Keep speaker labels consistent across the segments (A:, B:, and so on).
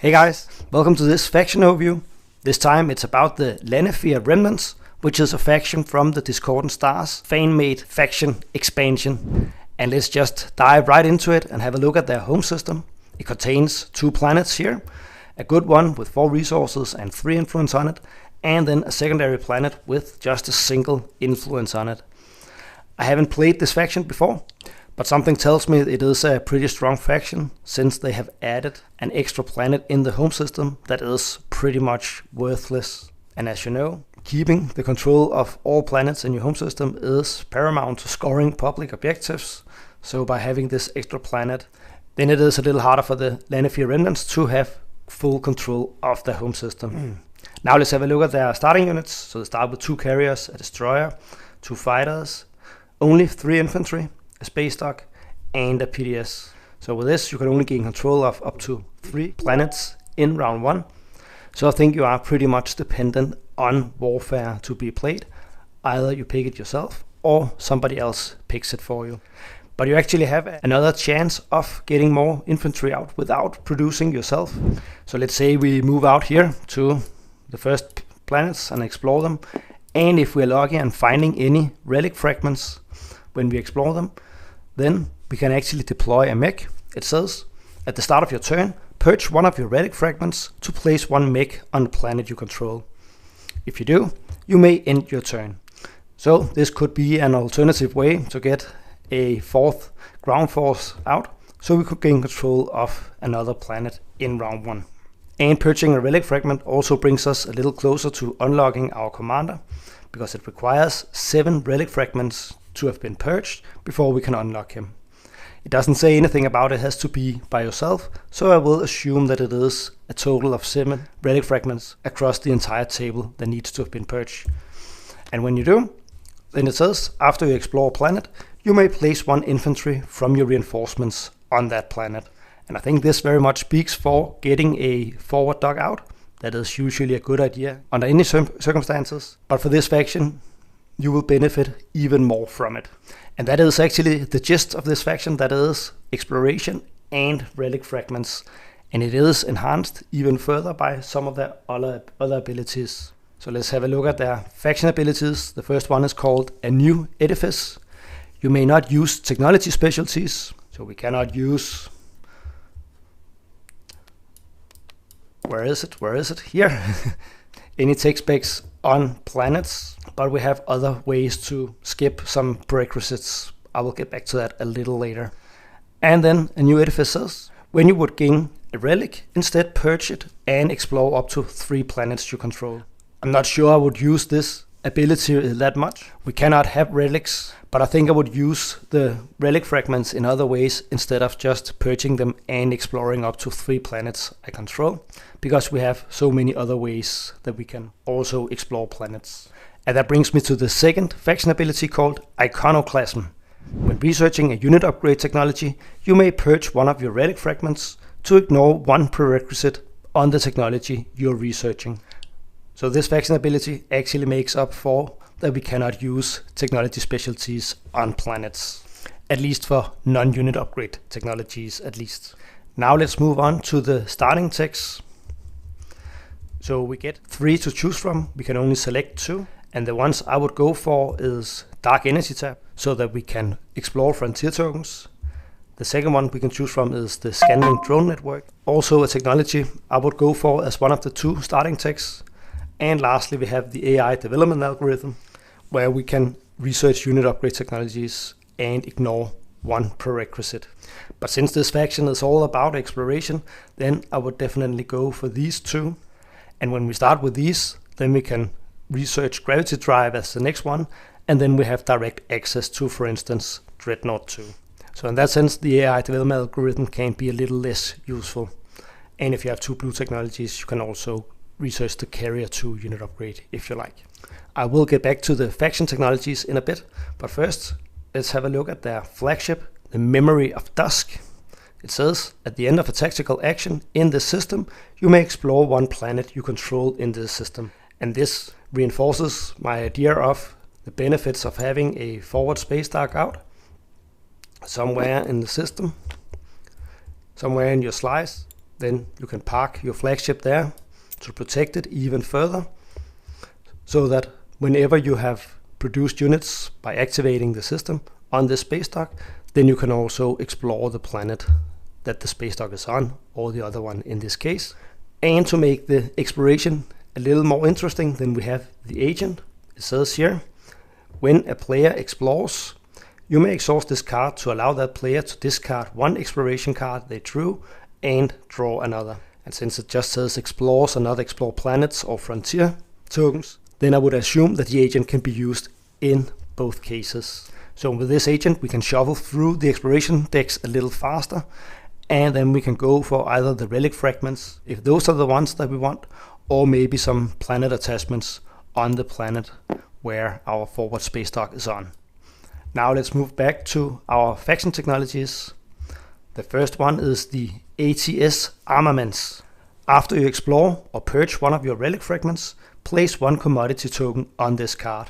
A: Hey guys, welcome to this faction overview. This time it's about the Lanefir Remnants, which is a faction from the Discordant Stars fan-made faction expansion. And let's just dive right into it and have a look at their home system. It contains 2 planets here, a good one with 4 resources and 3 influence on it, and then a secondary planet with just a single influence on it. I haven't played this faction before, but something tells me it is a pretty strong faction since they have added an extra planet in the home system that is pretty much worthless. And as you know, keeping the control of all planets in your home system is paramount to scoring public objectives. So by having this extra planet, then it is a little harder for the Lanefir Remnants to have full control of their home system. Now let's have a look at their starting units. So they start with 2 carriers, a destroyer, 2 fighters, only 3 infantry, a space dock, and a PDS. So with this you can only gain control of up to 3 planets in round 1. So I think you are pretty much dependent on warfare to be played. Either you pick it yourself or somebody else picks it for you. But you actually have another chance of getting more infantry out without producing yourself. So let's say we move out here to the first planets and explore them. And if we're lucky and finding any relic fragments when we explore them, then we can actually deploy a mech. It says, at the start of your turn, purge one of your relic fragments to place 1 mech on the planet you control. If you do, you may end your turn. So this could be an alternative way to get a 4th ground force out, so we could gain control of another planet in round 1. And purging a relic fragment also brings us a little closer to unlocking our commander, because it requires 7 relic fragments to have been purged before we can unlock him. It doesn't say anything about it has to be by yourself, so I will assume that it is a total of 7 relic fragments across the entire table that needs to have been purged. And when you do, then it says, after you explore a planet, you may place 1 infantry from your reinforcements on that planet. And I think this very much speaks for getting a forward dock out. That is usually a good idea under any circumstances, but for this faction, you will benefit even more from it. And that is actually the gist of this faction, that is exploration and relic fragments. And it is enhanced even further by some of their other abilities. So let's have a look at their faction abilities. The first one is called a new Edifice. You may not use technology specialties, so we cannot use... Where is it? Here. Any tech specs on planets, but we have other ways to skip some prerequisites. I will get back to that a little later. And then a new Edifice says, when you would gain a relic, instead purge it and explore up to 3 planets you control. I'm not sure I would use this ability that much. We cannot have relics, but I think I would use the relic fragments in other ways instead of just purging them and exploring up to 3 planets I control, because we have so many other ways that we can also explore planets. And that brings me to the second faction ability called Iconoclasm. When researching a unit upgrade technology, you may purge one of your relic fragments to ignore 1 prerequisite on the technology you're researching. So this faction ability actually makes up for that we cannot use technology specialties on planets, at least for non-unit upgrade technologies at least. Now let's move on to the starting techs. So we get 3 to choose from, we can only select 2, and the ones I would go for is Dark Energy tab, so that we can explore frontier tokens. The second one we can choose from is the Scanning Drone Network, also a technology I would go for as one of the 2 starting techs. And lastly, we have the AI development algorithm, where we can research unit upgrade technologies and ignore 1 prerequisite. But since this faction is all about exploration, then I would definitely go for these 2. And when we start with these, then we can research Gravity Drive as the next one, and then we have direct access to, for instance, Dreadnought 2. So in that sense, the AI development algorithm can be a little less useful. And if you have 2 blue technologies, you can also research the Carrier 2 unit upgrade if you like. I will get back to the faction technologies in a bit, but first let's have a look at their flagship, the Memory of Dusk. It says, at the end of a tactical action in this system, you may explore 1 planet you control in this system. And this reinforces my idea of the benefits of having a forward space dock out somewhere in the system, somewhere in your slice. then you can park your flagship there to protect it even further, so that whenever you have produced units by activating the system on this space dock, then you can also explore the planet that the space dock is on, or the other one in this case. And to make the exploration a little more interesting, then we have the agent. It says here, when a player explores, you may exhaust this card to allow that player to discard one exploration card they drew and draw another. And since it just says explores and not explore planets or frontier tokens, then I would assume that the agent can be used in both cases. So with this agent we can shuffle through the exploration decks a little faster, and then we can go for either the relic fragments, if those are the ones that we want, or maybe some planet attachments on the planet where our forward space dock is on. Now let's move back to our faction technologies. The first one is the ATS armaments. After you explore or purge one of your relic fragments, place one commodity token on this card.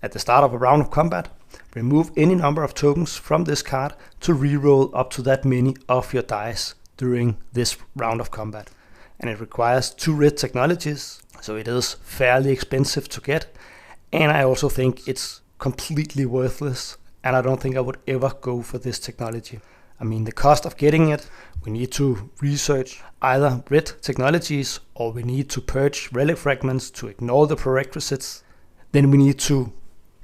A: At the start of a round of combat, remove any number of tokens from this card to reroll up to that many of your dice during this round of combat. And it requires 2 red technologies, so it is fairly expensive to get, and I also think it's completely worthless, and I don't think I would ever go for this technology. I mean, the cost of getting it, we need to research either red technologies, or we need to purge relic fragments to ignore the prerequisites. Then we need to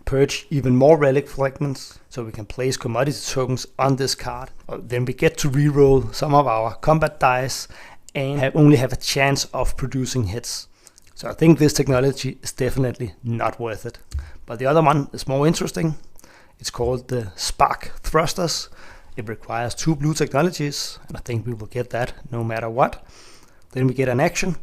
A: purge even more relic fragments so we can place commodity tokens on this card. Then we get to reroll some of our combat dice and only have a chance of producing hits. So I think this technology is definitely not worth it. But the other one is more interesting. It's called the Spark Thrusters. It requires 2 blue technologies, and I think we will get that no matter what. Then we get an action.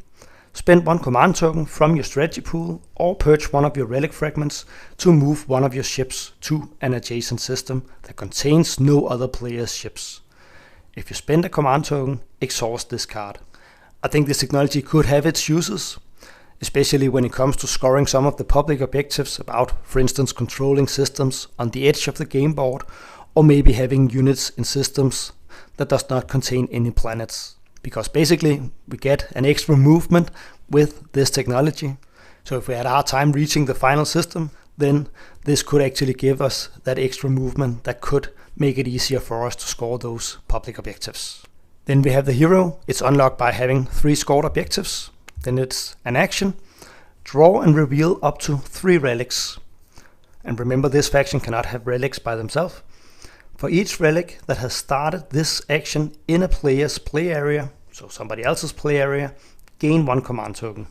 A: Spend 1 command token from your strategy pool, or purge one of your relic fragments to move one of your ships to an adjacent system that contains no other player's ships. If you spend a command token, exhaust this card. I think this technology could have its uses, especially when it comes to scoring some of the public objectives about, for instance, controlling systems on the edge of the game board, or maybe having units in systems that does not contain any planets. Because basically we get an extra movement with this technology. So if we had a hard time reaching the final system, then this could actually give us that extra movement that could make it easier for us to score those public objectives. Then we have the hero. It's unlocked by having 3 scored objectives. Then it's an action. Draw and reveal up to 3 relics. And remember, this faction cannot have relics by themselves. For each relic that has started this action in a player's play area, so somebody else's play area, gain 1 command token.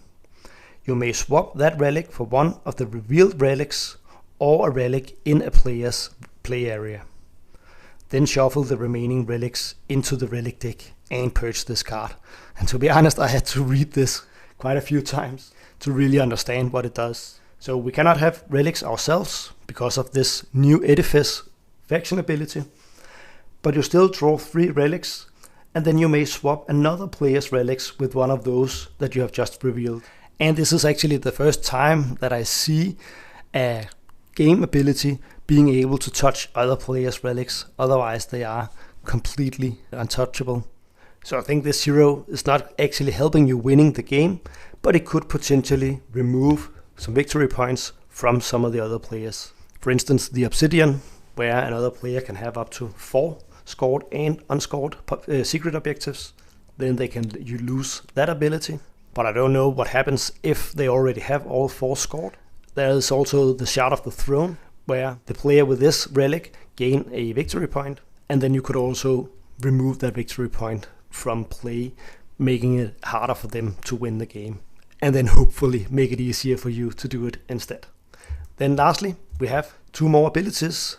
A: You may swap that relic for one of the revealed relics or a relic in a player's play area. Then shuffle the remaining relics into the relic deck and purge this card. And to be honest, I had to read this quite a few times to really understand what it does. So we cannot have relics ourselves because of this new Edifice faction ability, but you still draw 3 relics, and then you may swap another player's relics with one of those that you have just revealed. And this is actually the first time that I see a game ability being able to touch other players' relics, otherwise they are completely untouchable. So I think this hero is not actually helping you winning the game, but it could potentially remove some victory points from some of the other players. For instance, the Obsidian, where another player can have up to 4 scored and unscored secret objectives, then you lose that ability. But I don't know what happens if they already have all 4 scored. There is also the Shard of the Throne, where the player with this relic gain a victory point, and then you could also remove that victory point from play, making it harder for them to win the game, and then hopefully make it easier for you to do it instead. Then lastly, we have 2 more abilities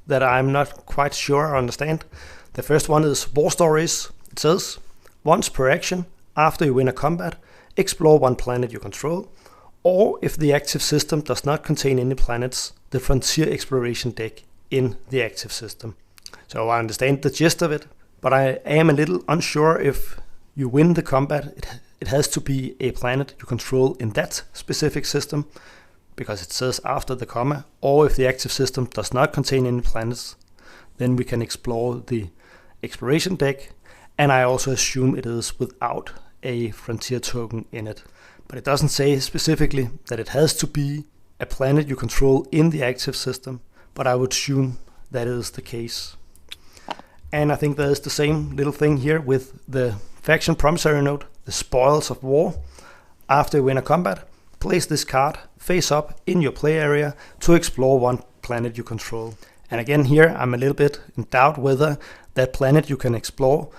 A: that I'm not quite sure I understand. The first one is War Stories. It says, once per action, after you win a combat, explore 1 planet you control, or if the active system does not contain any planets, the Frontier Exploration deck in the active system. So I understand the gist of it, but I am a little unsure if you win the combat, it has to be a planet you control in that specific system, because it says after the comma, or if the active system does not contain any planets, then we can explore the exploration deck, and I also assume it is without a frontier token in it. But it doesn't say specifically that it has to be a planet you control in the active system, but I would assume that is the case. And I think there's the same little thing here with the faction promissory note, the Spoils of War. After you win a combat, place this card face up in your play area to explore one planet you control. And again here I'm a little bit in doubt whether that planet you can explore,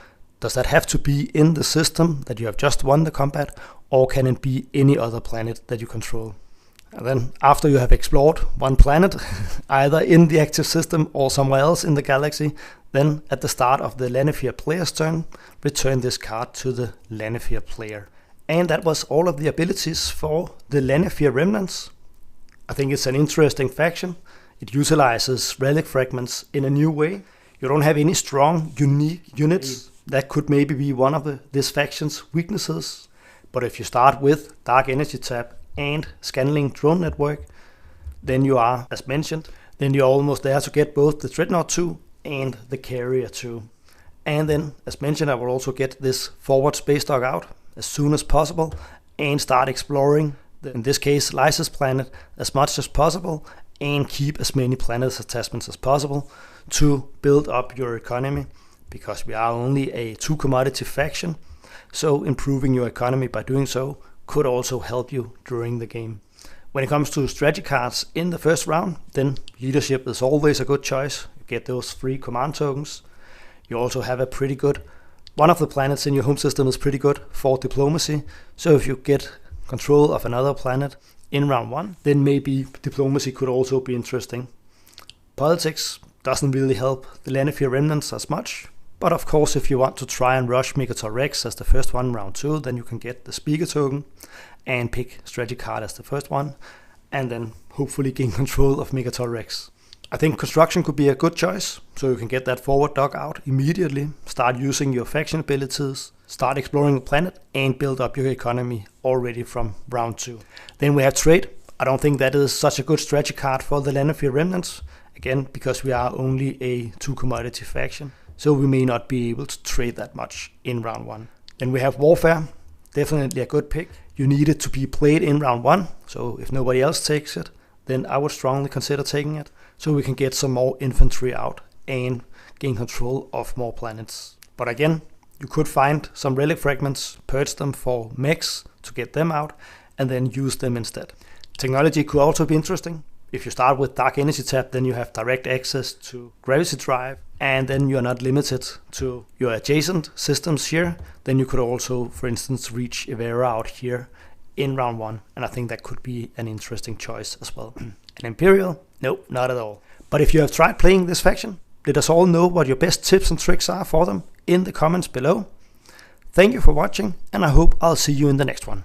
A: does that have to be in the system that you have just won the combat, or can it be any other planet that you control? And then after you have explored one planet, either in the active system or somewhere else in the galaxy, then at the start of the Lanefir player's turn, return this card to the Lanefir player. And that was all of the abilities for the Lanefir Remnants. I think it's an interesting faction. It utilizes relic fragments in a new way. You don't have any strong, unique units. That could maybe be one of this faction's weaknesses. But if you start with Dark Energy Tab and Scanning Drone Network, then you are, as mentioned, then you're almost there to get both the Dreadnought 2 and the Carrier 2. And then, as mentioned, I will also get this forward space dock out as soon as possible and start exploring, in this case, Lysa's planet, as much as possible, and keep as many planet attachments as possible to build up your economy, because we are only a 2 commodity faction, so improving your economy by doing so could also help you during the game. When it comes to strategy cards in the first round, then leadership is always a good choice. You get those free command tokens. You also have a pretty good, one of the planets in your home system is pretty good for diplomacy, so if you get control of another planet in round 1, then maybe diplomacy could also be interesting. Politics doesn't really help the Lanefir Remnants as much, but of course if you want to try and rush Megator Rex as the first one round 2, then you can get the speaker token and pick strategy card as the first one, and then hopefully gain control of Megator Rex. I think construction could be a good choice, so you can get that forward dock out immediately, start using your faction abilities, start exploring the planet, and build up your economy already from round 2. Then we have trade. I don't think that is such a good strategy card for the Lanefir Remnants, again because we are only a 2 commodity faction, so we may not be able to trade that much in round 1. Then we have warfare, definitely a good pick. You need it to be played in round 1, so if nobody else takes it, then I would strongly consider taking it, so we can get some more infantry out and gain control of more planets. But again, you could find some relic fragments, purge them for mechs to get them out, and then use them instead. Technology could also be interesting. If you start with Dark Energy Tab, then you have direct access to Gravity Drive, and then you're not limited to your adjacent systems here. Then you could also, for instance, reach Evera out here in round 1, and I think that could be an interesting choice as well. An Imperial? Nope, not at all. But if you have tried playing this faction, let us all know what your best tips and tricks are for them in the comments below. Thank you for watching, and I hope I'll see you in the next one.